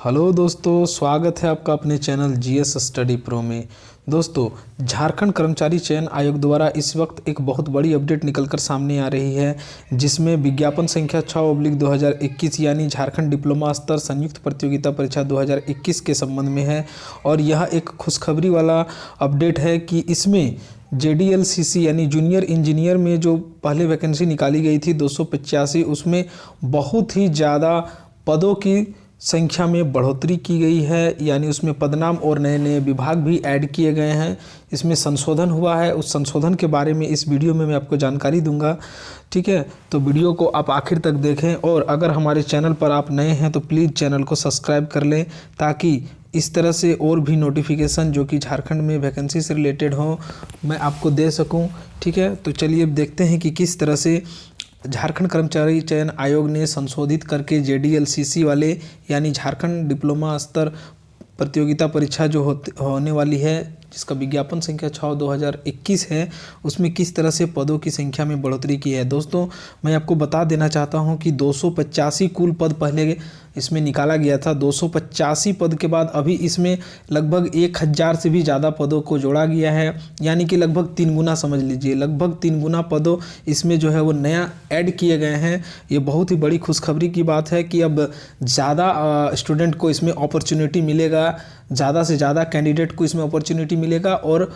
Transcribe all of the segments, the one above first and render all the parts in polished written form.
Hello दोस्तों, स्वागत है आपका अपने चैनल जीएस स्टडी प्रो में। दोस्तों, झारखंड कर्मचारी चयन आयोग द्वारा इस वक्त एक बहुत बड़ी अपडेट निकलकर सामने आ रही है, जिसमें विज्ञापन संख्या 6/2021 यानी झारखंड डिप्लोमा स्तर संयुक्त प्रतियोगिता परीक्षा 2021 के संबंध में है। और यह एक खुशखबरी वाला अपडेट है कि इसमें JDLCC यानी जूनियर इंजीनियर में जो पहले वैकेंसी निकाली गई थी 285, उसमें बहुत ही ज़्यादा पदों की संख्या में बढ़ोतरी की गई है। यानी उसमें पदनाम और नए नए विभाग भी ऐड किए गए हैं। इसमें संशोधन हुआ है। उस संशोधन के बारे में इस वीडियो में मैं आपको जानकारी दूंगा। ठीक है, तो वीडियो को आप आखिर तक देखें। और अगर हमारे चैनल पर आप नए हैं तो प्लीज़ चैनल को सब्सक्राइब कर लें, ताकि इस तरह से और भी नोटिफिकेशन जो कि झारखंड में वैकेंसी से रिलेटेड हो मैं आपको दे सकूं। ठीक है, तो चलिए अब देखते हैं कि किस तरह से झारखंड कर्मचारी चयन आयोग ने संशोधित करके JDLCC वाले यानी झारखंड डिप्लोमा स्तर प्रतियोगिता परीक्षा जो होने वाली है, जिसका विज्ञापन संख्या 6/2021 है, उसमें किस तरह से पदों की संख्या में बढ़ोतरी की है। दोस्तों, मैं आपको बता देना चाहता हूं कि 285 कुल पद पहले इसमें निकाला गया था। 285 पद के बाद अभी इसमें लगभग 1000 से भी ज़्यादा पदों को जोड़ा गया है। यानी कि लगभग 3 गुना समझ लीजिए, लगभग 3 गुना पदों इसमें जो है वो नया ऐड किए गए हैं। ये बहुत ही बड़ी खुशखबरी की बात है कि अब ज़्यादा स्टूडेंट को इसमें अपॉर्चुनिटी मिलेगा, ज़्यादा से ज़्यादा कैंडिडेट को इसमें अपॉर्चुनिटी मिलेगा और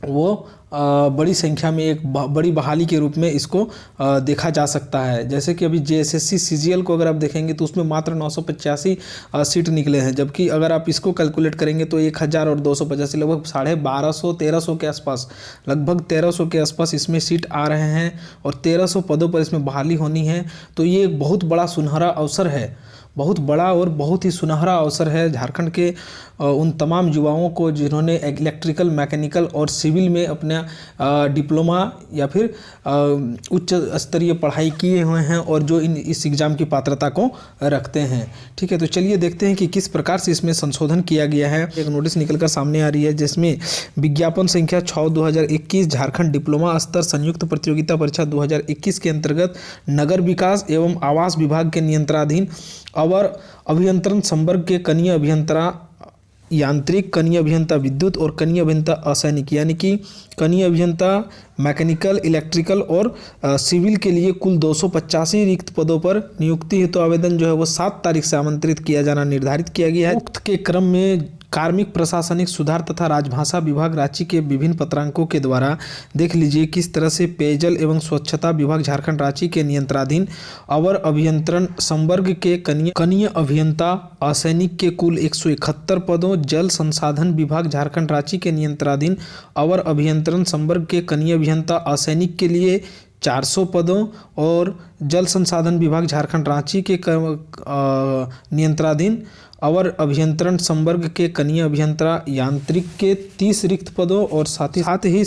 वो बड़ी संख्या में एक बड़ी बहाली के रूप में इसको देखा जा सकता है। जैसे कि अभी JSSC CGL को अगर आप देखेंगे तो उसमें मात्र 985 सीट निकले हैं, जबकि अगर आप इसको कैलकुलेट करेंगे तो 1000 और 285 लगभग 1250-1300 के आसपास, लगभग 1300 के आसपास इसमें सीट आ रहे हैं और 1300 पदों पर इसमें बहाली होनी है। तो ये एक बहुत बड़ा सुनहरा अवसर है, बहुत बड़ा और बहुत ही सुनहरा अवसर है झारखंड के उन तमाम युवाओं को जिन्होंने इलेक्ट्रिकल, मैकेनिकल और सिविल में अपना डिप्लोमा या फिर उच्च स्तरीय पढ़ाई किए हुए हैं और जो इस एग्ज़ाम की पात्रता को रखते हैं। ठीक है, तो चलिए देखते हैं कि किस प्रकार से इसमें संशोधन किया गया है। एक नोटिस निकलकर सामने आ रही है, जिसमें विज्ञापन संख्या 6/2021 झारखंड डिप्लोमा स्तर संयुक्त प्रतियोगिता परीक्षा 2021 के अंतर्गत नगर विकास एवं आवास विभाग के नियंत्रणाधीन अवर अभियंत्रण संवर्ग के कनीय अभियंता यांत्रिक, कनीय अभियंता विद्युत और कनीय अभियंता असैनिक, यानी कि कनीय अभियंता मैकेनिकल, इलेक्ट्रिकल और सिविल के लिए कुल 285 रिक्त पदों पर नियुक्ति हेतु आवेदन जो है वो 7 तारीख से आमंत्रित किया जाना निर्धारित किया गया है। उक्त के क्रम में कार्मिक प्रशासनिक सुधार तथा राजभाषा विभाग रांची के विभिन्न पत्रांकों के द्वारा देख लीजिए किस तरह से पेयजल एवं स्वच्छता विभाग झारखंड रांची के नियंत्रणाधीन अवर अभियंत्रण संवर्ग के कनीय अभियंता असैनिक के कुल 171 पदों, जल संसाधन विभाग झारखंड रांची के नियंत्रणाधीन अवर अभियंत्रण संवर्ग के कनीय अभियंता असैनिक के लिए 400 पदों और जल संसाधन विभाग झारखंड रांची के नियंत्रणाधीन अवर अभियंत्रण संवर्ग के कनीय अभियंता यांत्रिक के 30 रिक्त पदों और साथ ही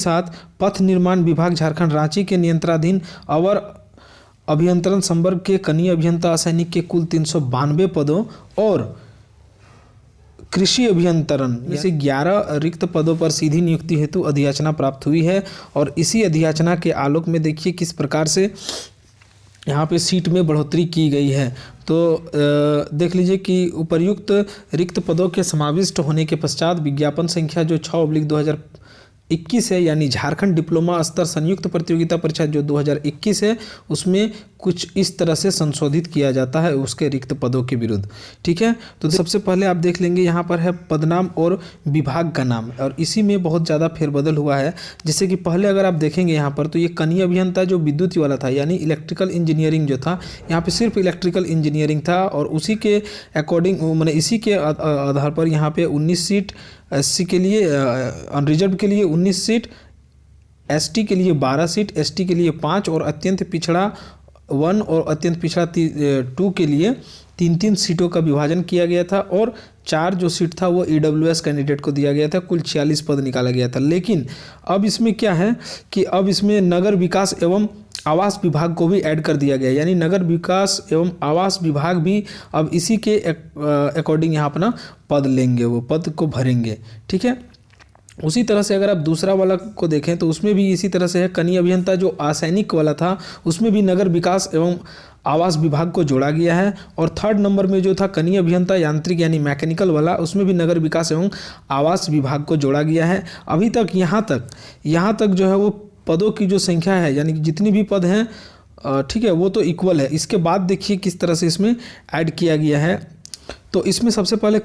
पथ निर्माण विभाग झारखंड रांची के नियंत्रणाधीन अवर अभियंत्रण संवर्ग के कनीय अभियंता असैनिक के कुल 392 पदों और कृषि अभियंत्रण जैसे 11 रिक्त पदों पर सीधी नियुक्ति हेतु अधियाचना प्राप्त हुई है। और इसी अधियाचना के आलोक में देखिए किस प्रकार से यहाँ पे सीट में बढ़ोतरी की गई है। तो देख लीजिए कि उपर्युक्त रिक्त पदों के समाविष्ट होने के पश्चात विज्ञापन संख्या जो 6/2021 है, यानी झारखंड डिप्लोमा स्तर संयुक्त प्रतियोगिता परीक्षा जो 2021 है, उसमें कुछ इस तरह से संशोधित किया जाता है उसके रिक्त पदों के विरुद्ध। ठीक है, तो सबसे पहले आप देख लेंगे यहाँ पर है पदनाम और विभाग का नाम, और इसी में बहुत ज़्यादा फेरबदल हुआ है। जैसे कि पहले अगर आप देखेंगे यहाँ पर तो ये कनीय अभियंता जो विद्युत वाला था, यानी इलेक्ट्रिकल इंजीनियरिंग जो था, यहाँ पे सिर्फ इलेक्ट्रिकल इंजीनियरिंग था और उसी के अकॉर्डिंग मैंने इसी के आधार पर यहाँ पे 19 सीट SC के लिए, अनरिजर्व के लिए 19 सीट, ST के लिए 12 सीट, ST के लिए 5 और अत्यंत पिछड़ा 1 और अत्यंत पिछड़ा 2 के लिए 3-3 सीटों का विभाजन किया गया था और 4 जो सीट था वो EWS कैंडिडेट को दिया गया था। कुल 46 पद निकाला गया था। लेकिन अब इसमें क्या है कि अब इसमें नगर विकास एवं आवास विभाग को भी ऐड कर दिया गया, यानी नगर विकास एवं आवास विभाग भी अब इसी के अकॉर्डिंग यहाँ अपना पद लेंगे, वो पद को भरेंगे। ठीक है, उसी तरह से अगर आप दूसरा वाला को देखें तो उसमें भी इसी तरह से है। कनीय अभियंता जो आसैनिक वाला था उसमें भी नगर विकास एवं आवास विभाग को जोड़ा गया है। और थर्ड नंबर में जो था कनीय अभियंता यांत्रिक यानी मैकेनिकल वाला, उसमें भी नगर विकास एवं आवास विभाग को जोड़ा गया है। अभी तक यहाँ तक जो है वो पदों की जो संख्या है यानी कि जितनी भी पद हैं ठीक है वो तो इक्वल है। इसके बाद देखिए किस तरह से इसमें ऐड किया गया है। तो इसमें सबसे पहले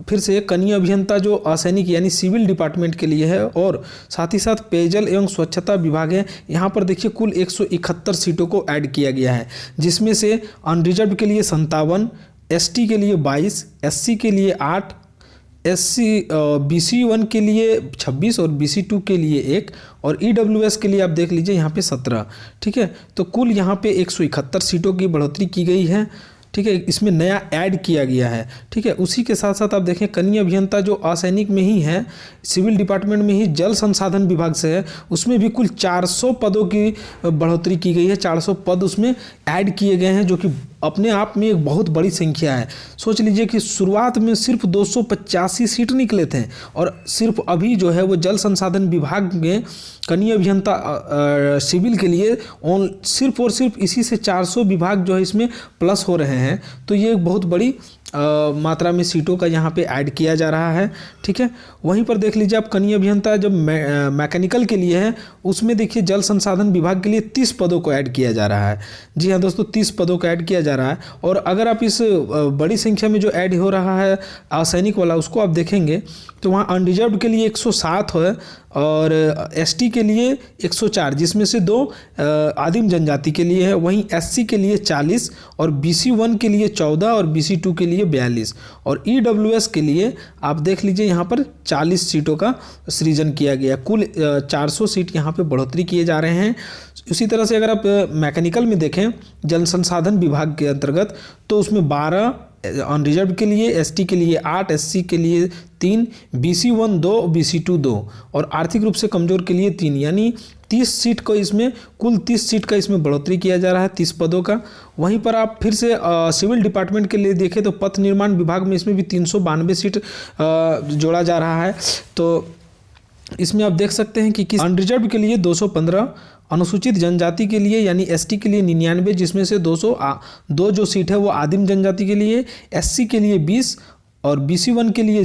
फिर से कनीय अभियंता जो असैनिक यानी सिविल डिपार्टमेंट के लिए है और साथ ही साथ पेयजल एवं स्वच्छता विभाग है। यहाँ पर देखिए कुल 171 सीटों को ऐड किया गया है, जिसमें से अनरिजर्व के लिए 57, एसटी के लिए 22, एससी के लिए 8, BC1 के लिए 26 और BC2 के लिए 1 और EWS के लिए आप देख लीजिए यहाँ पे 17। ठीक है, तो कुल यहाँ पे 171 सीटों की बढ़ोतरी की गई है। ठीक है, इसमें नया ऐड किया गया है। ठीक है, उसी के साथ साथ आप देखें कनीय अभियंता जो असैनिक में ही है, सिविल डिपार्टमेंट में ही जल संसाधन विभाग से है, उसमें भी कुल 400 पदों की बढ़ोतरी की गई है। 400 पद उसमें ऐड किए गए हैं, जो कि अपने आप में एक बहुत बड़ी संख्या है। सोच लीजिए कि शुरुआत में सिर्फ 285 सीट निकले थे और सिर्फ अभी जो है वो जल संसाधन विभाग में कनीय अभियंता सिविल के लिए सिर्फ और सिर्फ इसी से 400 विभाग जो है इसमें प्लस हो रहे हैं। तो ये एक बहुत बड़ी मात्रा में सीटों का यहाँ पे ऐड किया जा रहा है। ठीक है, वहीं पर देख लीजिए आप कनीय अभियंता जब मैकेनिकल के लिए है उसमें देखिए जल संसाधन विभाग के लिए 30 पदों को ऐड किया जा रहा है। जी हाँ दोस्तों, 30 पदों को ऐड किया जा रहा है। और अगर आप इस बड़ी संख्या में जो ऐड हो रहा है असैनिक वाला उसको आप देखेंगे तो वहाँ अनरिजर्व के लिए 107 है और एसटी के लिए 104, जिसमें से 2 आदिम जनजाति के लिए है। वहीं एससी के लिए 40 और BC1 के लिए 14 और BC2 के लिए 42 और EWS के लिए आप देख लीजिए यहाँ पर 40 सीटों का सृजन किया गया। कुल 400 सीट यहाँ पे बढ़ोतरी किए जा रहे हैं। उसी तरह से अगर आप मैकेनिकल में देखें जल संसाधन विभाग के अंतर्गत तो उसमें 12 अनरिजर्व के लिए, एसटी के लिए 8, एससी के लिए 3, BC1 2, BC2 2 और आर्थिक रूप से कमजोर के लिए 3, यानी 30 सीट को इसमें कुल 30 सीट का इसमें बढ़ोतरी किया जा रहा है, 30 पदों का। वहीं पर आप फिर से सिविल डिपार्टमेंट के लिए देखें तो पथ निर्माण विभाग में इसमें भी 392 सीट जोड़ा जा रहा है। तो इसमें आप देख सकते हैं कि किस अनरिजर्व के लिए 215, अनुसूचित जनजाति के लिए यानी एसटी के लिए 99, जिसमें से 202 जो सीट है वो आदिम जनजाति के लिए, एससी के लिए 20 और BC1 के लिए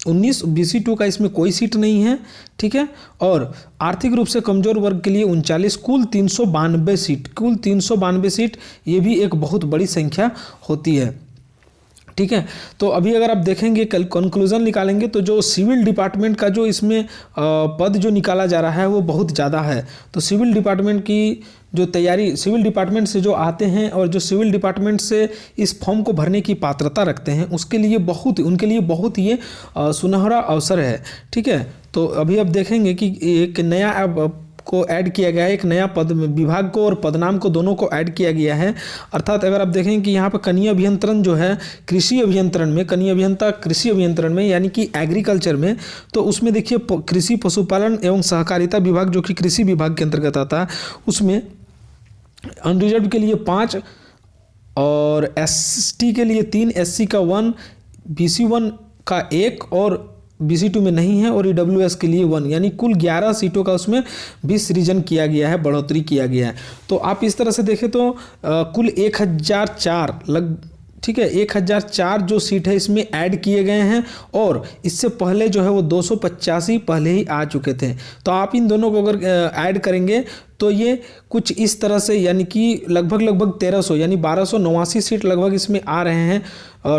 19, BC2 का इसमें कोई सीट नहीं है। ठीक है, और आर्थिक रूप से कमजोर वर्ग के लिए 39, कुल 392 सीट, कुल 392 सीट, ये भी एक बहुत बड़ी संख्या होती है। ठीक है, तो अभी अगर आप देखेंगे कल कंक्लूजन निकालेंगे तो जो सिविल डिपार्टमेंट का जो इसमें पद जो निकाला जा रहा है वो बहुत ज़्यादा है। तो सिविल डिपार्टमेंट की जो तैयारी, सिविल डिपार्टमेंट से जो आते हैं और जो सिविल डिपार्टमेंट से इस फॉर्म को भरने की पात्रता रखते हैं उनके लिए बहुत ही सुनहरा अवसर है। ठीक है, तो अभी आप देखेंगे कि एक नया को ऐड किया गया है, एक नया पद विभाग को और पदनाम को दोनों को ऐड किया गया है। अर्थात अगर आप देखें कि यहाँ पर कनीय अभियंत्रण जो है कृषि अभियंत्रण में, कनीय अभियंता कृषि अभियंत्रण में यानी कि एग्रीकल्चर में, तो उसमें देखिए कृषि पशुपालन एवं सहकारिता विभाग जो कि कृषि विभाग के अंतर्गत आता है उसमें अनरिजर्व के लिए 5 और एसटी के लिए 3, एससी का 1, BC1 का 1 और BC2 में नहीं है और EWS के लिए 1, यानी कुल 11 सीटों का उसमें भी सृजन किया गया है, बढ़ोतरी किया गया है। तो आप इस तरह से देखें तो कुल 1004 ठीक है 1004 जो सीट है इसमें ऐड किए गए हैं और इससे पहले जो है वो 285 पहले ही आ चुके थे। तो आप इन दोनों को अगर ऐड करेंगे तो ये कुछ इस तरह से यानी कि लगभग 1300 यानी 1289 सीट लगभग इसमें आ रहे हैं।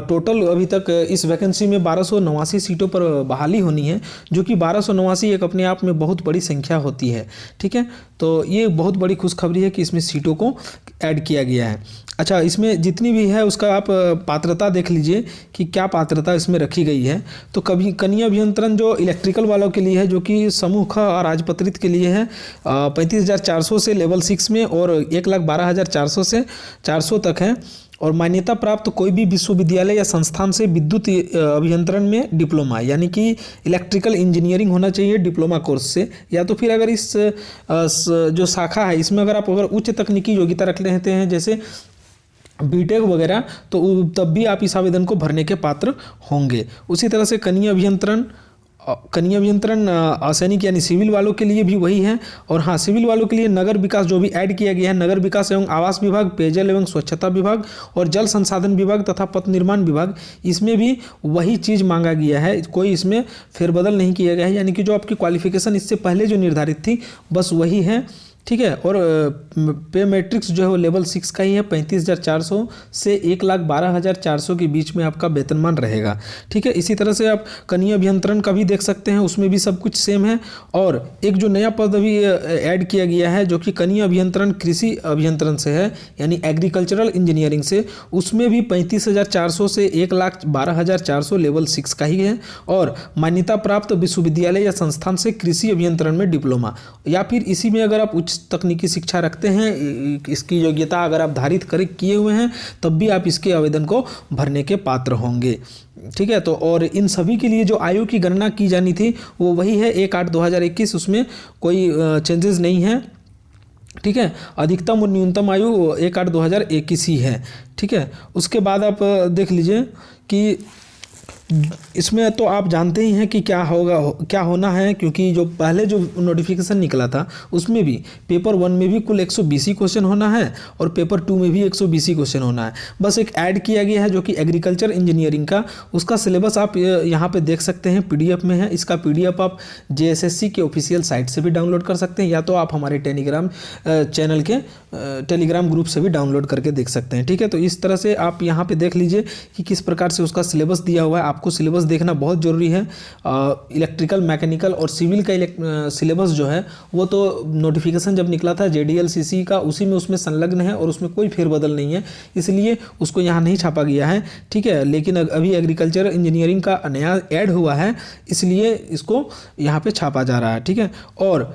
टोटल अभी तक इस वैकेंसी में 1289 सीटों पर बहाली होनी है, जो कि 1289 एक अपने आप में बहुत बड़ी संख्या होती है। ठीक है, तो ये बहुत बड़ी खुशखबरी है कि इसमें सीटों को ऐड किया गया है। अच्छा, इसमें जितनी भी है उसका आप पात्रता देख लीजिए कि क्या पात्रता इसमें रखी गई है। तो कभी कनीय अभियंत्रण जो इलेक्ट्रिकल वालों के लिए है, जो कि समूह ख और राजपत्रित के लिए है 35,400 से लेवल 6 में और 1,12,400 से 400 तक है। और मान्यता प्राप्त कोई भी विश्वविद्यालय या संस्थान से विद्युत अभियंत्रण में डिप्लोमा यानी कि इलेक्ट्रिकल इंजीनियरिंग होना चाहिए डिप्लोमा कोर्स से, या तो फिर अगर इस जो शाखा है इसमें अगर उच्च तकनीकी योग्यता रख लेते हैं जैसे बीटेक वगैरह, तो तब भी आप इस आवेदन को भरने के पात्र होंगे। उसी तरह से कनीय अभियंत्रण कनीय अभियंत्रण असैनिक यानी सिविल वालों के लिए भी वही है। और हाँ, सिविल वालों के लिए नगर विकास जो भी ऐड किया गया है, नगर विकास एवं आवास विभाग, पेयजल एवं स्वच्छता विभाग और जल संसाधन विभाग तथा पथ निर्माण विभाग, इसमें भी वही चीज़ मांगा गया है, कोई इसमें फेरबदल नहीं किया गया है। यानी कि जो आपकी क्वालिफिकेशन इससे पहले जो निर्धारित थी बस वही है, ठीक है। और पे मैट्रिक्स जो है वो लेवल 6 का ही है, 35,400 से 1,12,400 के बीच में आपका वेतनमान रहेगा, ठीक है। इसी तरह से आप कनीय अभियंत्रण का भी देख सकते हैं, उसमें भी सब कुछ सेम है। और एक जो नया पद अभी ऐड किया गया है जो कि कनीय अभियंत्रण कृषि अभियंत्रण से है, यानी एग्रीकल्चरल इंजीनियरिंग से, उसमें भी 35,400 से 1,12,400 लेवल 6 का ही है। और मान्यता प्राप्त विश्वविद्यालय या संस्थान से कृषि अभियंत्रण में डिप्लोमा, या फिर इसी में अगर आप उच्च तकनीकी शिक्षा रखते हैं, इसकी योग्यता अगर आप धारित किए हुए हैं, तब भी आप इसके आवेदन को भरने के पात्र होंगे, ठीक है। तो और इन सभी के लिए जो आयु की गणना की जानी थी वो वही है 1/8/2021, उसमें कोई चेंजेस नहीं है, ठीक है। अधिकतम और न्यूनतम आयु 1/8/2021 ही है, ठीक है। उसके बाद आप देख लीजिए कि इसमें तो आप जानते ही हैं कि क्या होगा, क्या होना है, क्योंकि जो पहले जो नोटिफिकेशन निकला था उसमें भी पेपर 1 में भी कुल 120 क्वेश्चन होना है और पेपर 2 में भी 120 क्वेश्चन होना है। बस एक ऐड किया गया है जो कि एग्रीकल्चर इंजीनियरिंग का, उसका सिलेबस आप यहाँ पे देख सकते हैं, PDF में है। इसका PDF आप JSSC के ऑफिशियल साइट से भी डाउनलोड कर सकते हैं, या तो आप हमारे टेलीग्राम चैनल के टेलीग्राम ग्रुप से भी डाउनलोड करके देख सकते हैं, ठीक है। तो इस तरह से आप यहाँ पे देख लीजिए कि किस प्रकार से उसका सिलेबस दिया हुआ है। आपको सिलेबस देखना बहुत ज़रूरी है। इलेक्ट्रिकल, मैकेनिकल और सिविल का सिलेबस जो है वो तो नोटिफिकेशन जब निकला था JDLCC का, उसी में उसमें संलग्न है और उसमें कोई फेरबदल नहीं है, इसलिए उसको यहाँ नहीं छापा गया है, ठीक है। लेकिन अभी एग्रीकल्चर इंजीनियरिंग का नया ऐड हुआ है, इसलिए इसको यहाँ पे छापा जा रहा है, ठीक है। और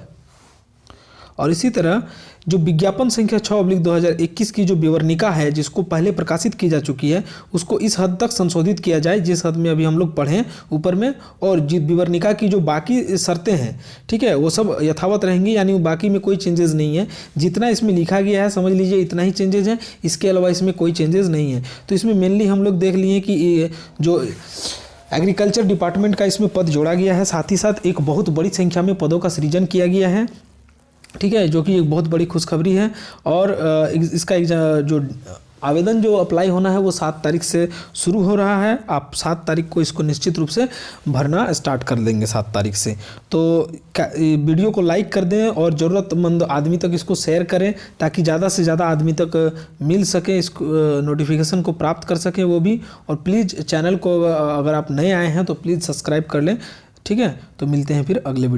इसी तरह जो विज्ञापन संख्या 6/2021 की जो विवरणिका है, जिसको पहले प्रकाशित की जा चुकी है, उसको इस हद तक संशोधित किया जाए जिस हद में अभी हम लोग पढ़ें ऊपर में, और विवरणिका की जो बाकी शर्तें हैं, ठीक है, वो सब यथावत रहेंगी, यानी बाकी में कोई चेंजेस नहीं है। जितना इसमें लिखा गया है समझ लीजिए इतना ही चेंजेस है, इसके अलावा इसमें कोई चेंजेस नहीं है। तो इसमें मेनली हम लोग देख लिए कि जो एग्रीकल्चर डिपार्टमेंट का इसमें पद जोड़ा गया है, साथ ही साथ एक बहुत बड़ी संख्या में पदों का सृजन किया गया है, ठीक है, जो कि एक बहुत बड़ी खुशखबरी है। और इसका जो आवेदन जो अप्लाई होना है वो 7 तारीख से शुरू हो रहा है। आप 7 तारीख को इसको निश्चित रूप से भरना स्टार्ट कर देंगे 7 तारीख से। तो वीडियो को लाइक कर दें और ज़रूरतमंद आदमी तक इसको शेयर करें, ताकि ज़्यादा से ज़्यादा आदमी तक मिल सके, इस नोटिफिकेशन को प्राप्त कर सकें वो भी। और प्लीज़ चैनल को अगर आप नए आए हैं तो प्लीज़ सब्सक्राइब कर लें, ठीक है। तो मिलते हैं फिर अगले वीडियो।